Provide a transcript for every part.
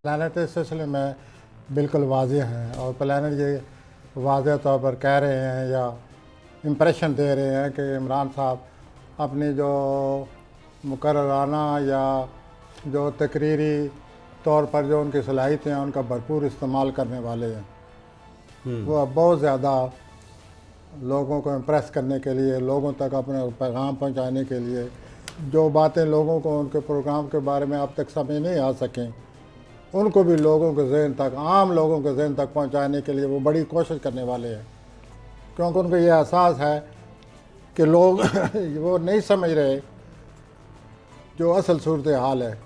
Planet इस सिलसिले में बिल्कुल वाज़ेह हैं और प्लानट ये वाज़ेह तौर पर कह रहे हैं या इम्प्रेशन दे रहे हैं कि इमरान साहब अपनी जो मुकर्रराना या जो तकरीरी तौर पर जो उनकी सलाहियतें हैं उनका भरपूर इस्तेमाल करने वाले हैं। वो अब बहुत ज़्यादा लोगों को इम्प्रेस करने के लिए, लोगों तक अपने पैगाम पहुंचाने के लिए, जो बातें लोगों को उनके प्रोग्राम के बारे में अब तक समझ नहीं आ सकें, उनको भी लोगों के ज़हन तक, आम लोगों के ज़हन तक पहुंचाने के लिए वो बड़ी कोशिश करने वाले हैं। क्योंकि उनको ये एहसास है कि लोग वो नहीं समझ रहे जो असल सूरत हाल है।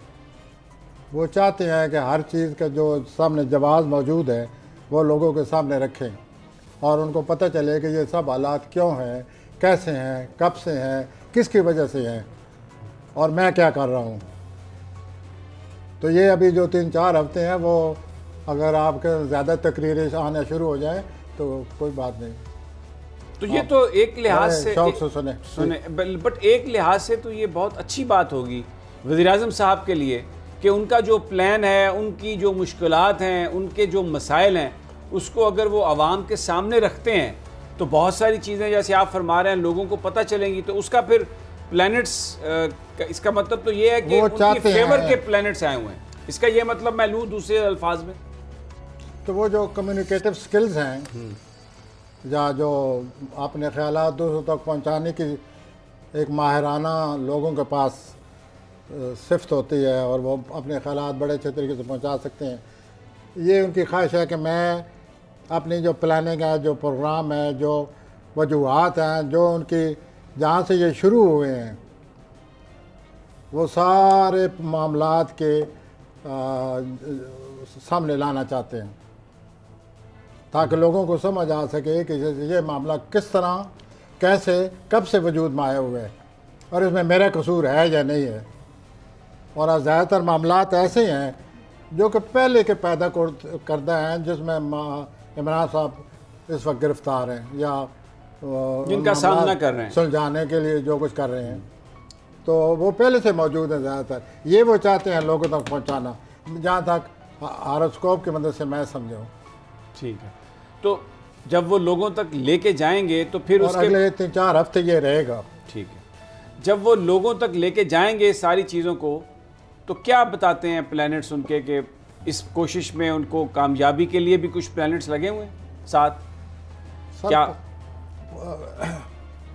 वो चाहते हैं कि हर चीज़ का जो सामने जवाब मौजूद है वो लोगों के सामने रखें और उनको पता चले कि ये सब हालात क्यों हैं, कैसे हैं, कब से हैं, किसकी वजह से हैं और मैं क्या कर रहा हूँ। तो ये अभी जो 3-4 हफ्ते हैं वो अगर आपके ज़्यादा तकरीरें आना शुरू हो जाए तो कोई बात नहीं। तो ये तो एक लिहाज से शौक से सुने बट एक लिहाज से तो ये बहुत अच्छी बात होगी वज़ीर-ए-आज़म साहब के लिए कि उनका जो प्लान है, उनकी जो मुश्किलात हैं, उनके जो मसाइल हैं, उसको अगर वो आवाम के सामने रखते हैं तो बहुत सारी चीज़ें जैसे आप फरमा रहे हैं लोगों को पता चलेंगी। तो उसका फिर प्लैनेट्स इसका मतलब तो ये है कि उनकी फेवर के प्लैनेट्स आए हुए हैं, इसका ये मतलब मैं लूँ दूसरे अल्फाज में तो वो जो कम्युनिकेटिव स्किल्स हैं या जो अपने ख्यालात दूसरों तक पहुंचाने की एक माहिराना लोगों के पास सिफ्त होती है और वो अपने ख्यालात बड़े अच्छे तरीके से पहुंचा सकते हैं। ये उनकी ख्वाहिश है कि मैं अपनी जो प्लानिंग है, जो प्रोग्राम है, जो वजूहात हैं, जो उनकी जहाँ से ये शुरू हुए हैं वो सारे मामलात के सामने लाना चाहते हैं ताकि लोगों को समझ आ सके कि ये मामला किस तरह, कैसे, कब से वजूद में आए हुए हैं और इसमें मेरा कसूर है या नहीं है। और ज़्यादातर मामलात ऐसे हैं जो कि पहले के पैदा करदा हैं जिसमें इमरान साहब इस वक्त गिरफ्तार हैं या जिनका सामना कर रहे हैं, सुलझाने के लिए जो कुछ कर रहे हैं, तो वो पहले से मौजूद हैं। ज़्यादातर ये वो चाहते हैं लोगों तक पहुंचाना, जहाँ तक हारोस्कोप की मदद से मैं समझूँ। ठीक है, तो जब वो लोगों तक लेके जाएंगे तो फिर उसके अगले 3-4 हफ्ते ये रहेगा। ठीक है, जब वो लोगों तक लेके जाएंगे सारी चीज़ों को तो क्या बताते हैं प्लैनेट्स उनके कि इस कोशिश में उनको कामयाबी के लिए भी कुछ प्लैनेट्स लगे हुए हैं साथ? क्या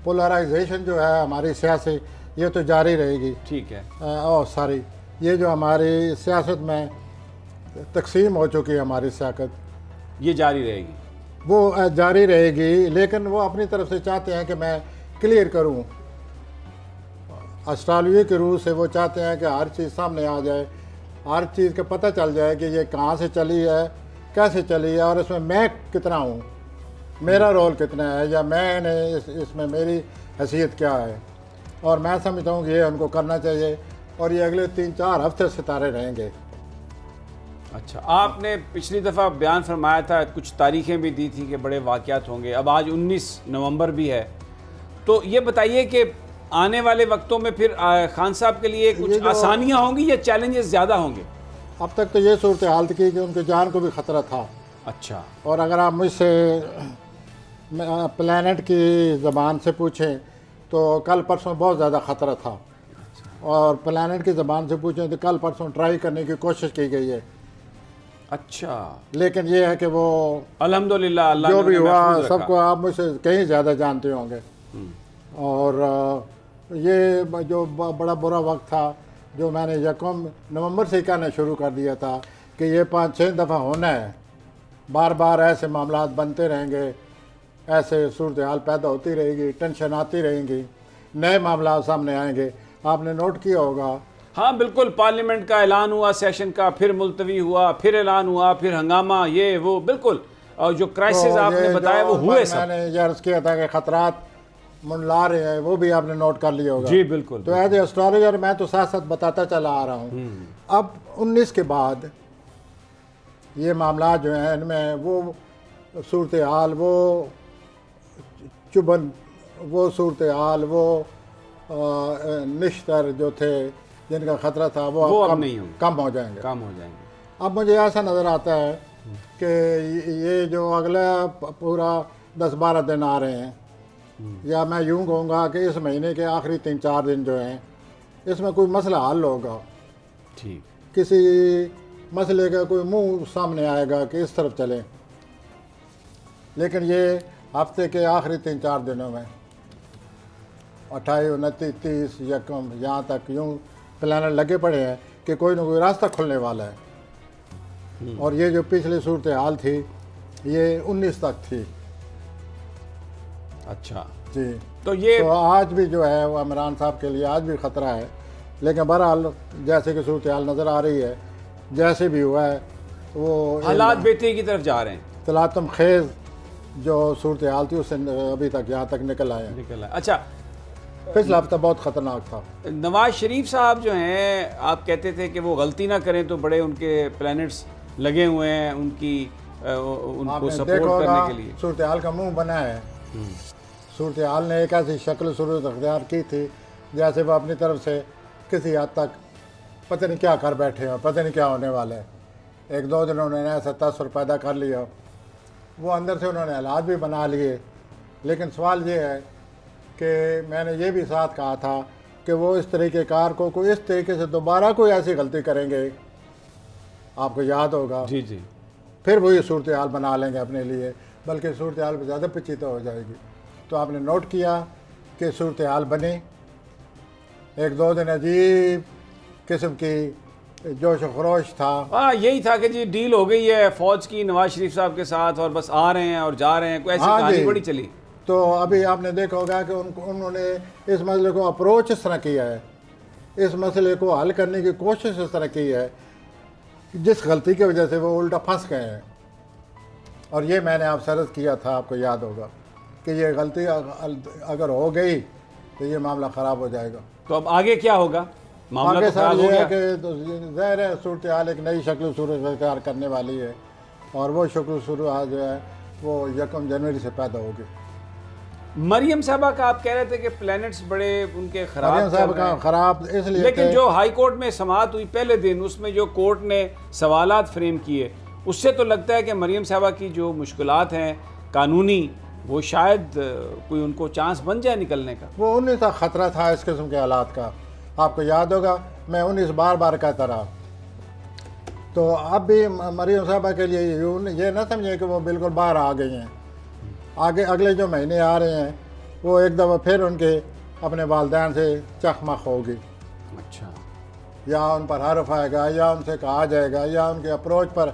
पोलराइजेशन जो है हमारी सियासी ये तो जारी रहेगी। ठीक है, और सारी ये जो हमारी सियासत में तकसीम हो चुकी है हमारी सियासत, ये जारी रहेगी, वो जारी रहेगी। लेकिन वो अपनी तरफ से चाहते हैं कि मैं क्लियर करूं। एस्ट्रोलॉजी के रूल से वो चाहते हैं कि हर चीज़ सामने आ जाए, हर चीज़ का पता चल जाए कि ये कहाँ से चली है, कैसे चली है और इसमें मैं कितना हूँ, मेरा रोल कितना है या मैंने इसमें मेरी हैसियत क्या है। और मैं समझता हूँ कि ये उनको करना चाहिए और ये अगले 3-4 हफ्ते सितारे रहेंगे। अच्छा, आपने पिछली दफ़ा बयान फरमाया था, कुछ तारीखें भी दी थी कि बड़े वाक़यात होंगे। अब आज 19 नवंबर भी है, तो ये बताइए कि आने वाले वक्तों में फिर खान साहब के लिए कुछ आसानियाँ होंगी या चैलेंजेस ज़्यादा होंगे? अब तक तो ये सूरत हाल थी कि उनकी जान को भी ख़तरा था। अच्छा, और अगर आप मुझसे प्लैनेट की ज़बान से पूछें तो कल परसों बहुत ज़्यादा ख़तरा था और प्लैनेट की ज़बान से पूछें तो कल परसों ट्राई करने की कोशिश की गई है। अच्छा, लेकिन ये है कि वो अल्हम्दुलिल्लाह अल्लाह जो ने भी उन्हें हुआ महफूज रखा। सबको आप मुझसे कहीं ज़्यादा जानते होंगे। और ये जो बड़ा बुरा वक्त था जो मैंने 1 नवंबर से ही कहना शुरू कर दिया था कि ये 5-6 दफ़ा होना है, बार बार ऐसे मामलात बनते रहेंगे, ऐसे सूरत हाल पैदा होती रहेगी, टेंशन आती रहेंगी, नए मामला सामने आएंगे। आपने नोट किया होगा, हाँ बिल्कुल, पार्लियामेंट का ऐलान हुआ, सेशन का, फिर मुलतवी हुआ, फिर ऐलान हुआ, फिर हंगामा, ये वो बिल्कुल। और जो क्राइसिस तो आपने बताया वो हुए सब। मैंने ये अर्ज़ किया था कि ख़तरात मंडला रहे हैं, वो भी आपने नोट कर लिया होगा। जी बिल्कुल। तो एज एस्ट्रोलॉजर मैं तो साथ साथ बताता चला आ रहा हूँ। अब 19 के बाद ये मामला जो हैं इनमें वो सूरत हाल, वो चुभन, वो सूरत हाल, वो निश्तर जो थे जिनका ख़तरा था वो अब नहीं होंगे, कम हो जाएंगे। कम हो जाएंगे। अब मुझे ऐसा नज़र आता है कि ये जो अगला पूरा 10-12 दिन आ रहे हैं, या मैं यूँ कहूँगा कि इस महीने के आखिरी 3-4 दिन जो हैं, इसमें कोई मसला हल होगा। ठीक, किसी मसले का कोई मुंह सामने आएगा कि इस तरफ चलें। लेकिन ये हफ्ते के आखिरी 3-4 दिनों में 28, 29, 30 या कम यहाँ तक यूँ प्लानर लगे पड़े हैं कि कोई ना कोई रास्ता खुलने वाला है। और ये जो पिछली सूरत हाल थी ये 19 तक थी। अच्छा जी, तो ये तो आज भी जो है वो इमरान साहब के लिए आज भी ख़तरा है। लेकिन बहरहाल जैसे कि सूरत हाल नज़र आ रही है, जैसे भी हुआ है वो हालात बेहतरी की तरफ जा रहे हैं, तलातम खेज़ जो सूरत हाल थी उससे अभी तक यहाँ तक निकल आए हैं। निकल आए। अच्छा, पिछला हफ्ता बहुत ख़तरनाक था। नवाज शरीफ साहब जो हैं, आप कहते थे कि वो गलती ना करें तो बड़े उनके प्लैनेट्स लगे हुए हैं उनको आपने सपोर्ट देखा करने होगा के लिए। सूरत हाल का मुंह बना है। सूरत हाल ने एक ऐसी शक्ल सूरत अख्तियार की थी जैसे वो अपनी तरफ से किसी हद तक पता नहीं क्या कर बैठे हो, पता नहीं क्या होने वाला है। 1-2 दिन उन्होंने ऐसा तस्वर पैदा कर लिया, वो अंदर से उन्होंने हालात भी बना लिए। लेकिन सवाल ये है कि मैंने ये भी साथ कहा था कि वो इस तरीक़ेकार को कोई इस तरीके से दोबारा कोई ऐसी गलती करेंगे, आपको याद होगा, जी जी, फिर वही सूरत हाल बना लेंगे अपने लिए, बल्कि सूरत हाल ज़्यादा पेचीदा हो जाएगी। तो आपने नोट किया कि सूरत हाल बनी, 1-2 दिन अजीब किस्म की जोश व खरोश था। हाँ, यही था कि जी डील हो गई है फ़ौज की नवाज शरीफ साहब के साथ और बस आ रहे हैं और जा रहे हैं, कोई ऐसी हाँ कहानी जी। बड़ी चली। तो अभी आपने देखा होगा कि उन्होंने इस मसले को अप्रोच इस तरह किया है, इस मसले को हल करने की कोशिश इस तरह की है जिस गलती की वजह से वो उल्टा फंस गए हैं। और ये मैंने आपसे अर्ज़ किया था, आपको याद होगा कि ये गलती अगर हो गई तो ये मामला ख़राब हो जाएगा। तो अब आगे क्या होगा? मामला आगे तो सर खराब हो ये है गया। कि तो ज़ाहिर है सूरत हाल एक नई शक्ल सूरत अख्तियार करने वाली है, और वो शक्ल सूरत जो है वो 1 जनवरी से पैदा होगी। मरियम साहबा का आप कह रहे थे कि प्लैनेट्स बड़े उनके खराब मरियम चल साहब रहे का हैं। ख़राब इसलिए लेकिन कि जो हाई कोर्ट में समाअत हुई पहले दिन, उसमें जो कोर्ट ने सवालात फ्रेम किए, उससे तो लगता है कि मरियम साहबा की जो मुश्किलात हैं कानूनी, वो शायद कोई उनको चांस बन जाए निकलने का। वो 19 का ख़तरा था इस किस्म के हालात का। आपको याद होगा मैं 19 बार कहता रहा। तो अब भी मरियम साहबा के लिए ये ना समझे कि वो बिल्कुल बाहर आ गई हैं। आगे अगले जो महीने आ रहे हैं वो एक दफ़ा फिर उनके अपने वालिदैन से चखमख होगी। अच्छा, या उन पर हर्फ आएगा, या उनसे कहा जाएगा, या उनके अप्रोच पर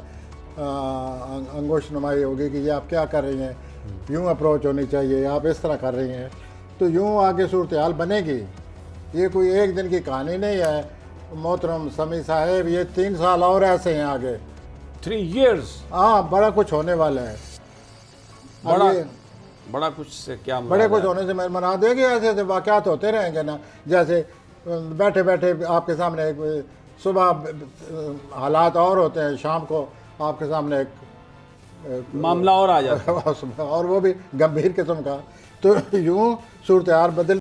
अंगुश नुमाई होगी कि ये आप क्या कर रही हैं, यूँ अप्रोच होनी चाहिए, आप इस तरह कर रही हैं। तो यूँ आगे सूरत हाल बनेगी। ये कोई एक दिन की कहानी नहीं है मोहतरम समी साहेब, ये 3 साल और ऐसे हैं आगे। 3 years। हाँ, बड़ा कुछ होने वाला है। बड़ा कुछ से क्या बड़े मुराद कुछ है? होने से मैं मना देगी। ऐसे ऐसे वाक़यात होते रहेंगे ना, जैसे बैठे बैठे आपके सामने एक सुबह हालात और होते हैं, शाम को आपके सामने एक मामला और आ जाता है। और वो भी गंभीर किस्म का। तो यूँ सूरत हाल बदल